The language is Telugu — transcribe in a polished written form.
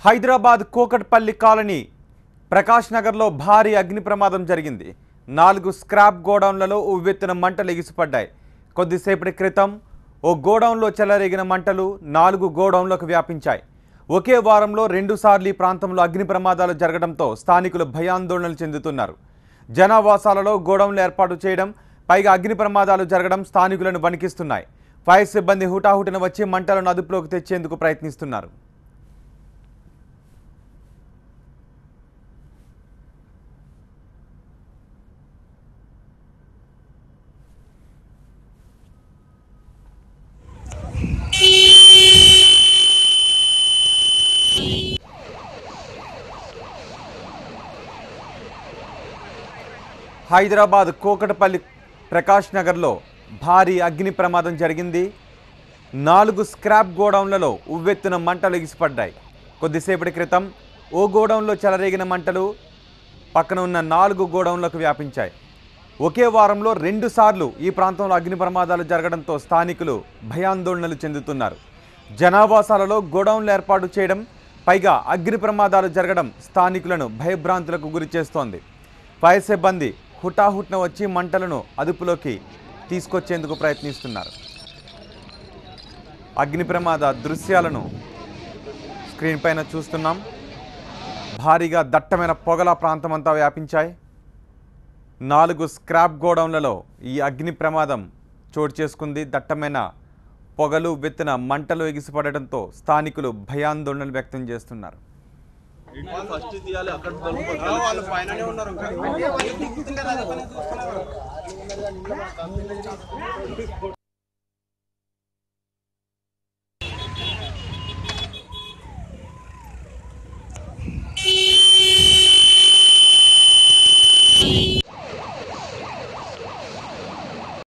హైదరాబాద్ కోకట్పల్లి కాలనీ ప్రకాష్ నగర్లో భారీ అగ్ని ప్రమాదం జరిగింది. 4 స్క్రాప్ గోడౌన్లలో ఉవ్వెత్తున మంటలు ఎగిసిపడ్డాయి. కొద్దిసేపటి క్రితం ఓ గోడౌన్లో చెలరేగిన మంటలు 4 గోడౌన్లకు వ్యాపించాయి. ఒకే వారంలో 2 సార్లు ఈ ప్రాంతంలో అగ్ని ప్రమాదాలు జరగడంతో స్థానికులు భయాందోళనలు చెందుతున్నారు. జనావాసాలలో గోడౌన్లు ఏర్పాటు చేయడం, పైగా అగ్ని ప్రమాదాలు జరగడం స్థానికులను వణికిస్తున్నాయి. ఫైర్ సిబ్బంది హుటాహుటిన వచ్చి మంటలను అదుపులోకి తెచ్చేందుకు ప్రయత్నిస్తున్నారు. హైదరాబాద్ కోకట్పల్లి ప్రకాష్ నగర్లో భారీ అగ్ని ప్రమాదం జరిగింది. 4 స్క్రాప్ గోడౌన్లలో ఉవ్వెత్తున మంటలు ఎగిసిపడ్డాయి. కొద్దిసేపటి క్రితం ఓ గోడౌన్లో చెలరేగిన మంటలు పక్కన ఉన్న 4 గోడౌన్లకు వ్యాపించాయి. ఒకే వారంలో 2 సార్లు ఈ ప్రాంతంలో అగ్ని ప్రమాదాలు జరగడంతో స్థానికులు భయాందోళనలు చెందుతున్నారు. జనావాసాలలో గోడౌన్లు ఏర్పాటు చేయడం, పైగా అగ్ని ప్రమాదాలు జరగడం స్థానికులను భయభ్రాంతులకు గురి చేస్తోంది. ఫైర్ సిబ్బంది హుటాహుట్న వచ్చి మంటలను అదుపులోకి తీసుకొచ్చేందుకు ప్రయత్నిస్తున్నారు. అగ్ని ప్రమాద దృశ్యాలను స్క్రీన్ పైన చూస్తున్నాం. భారీగా దట్టమైన పొగల ప్రాంతమంతా వ్యాపించాయి. 4 స్క్రాప్ గోడౌన్లలో ఈ అగ్ని ప్రమాదం చోటు చేసుకుంది. దట్టమైన పొగలు, వెత్తిన మంటలు ఎగిసిపడడంతో స్థానికులు భయాందోళనలు వ్యక్తం చేస్తున్నారు. ఫస్ట్ తీయాలి అక్కడ వాళ్ళు పైననే ఉన్నారు.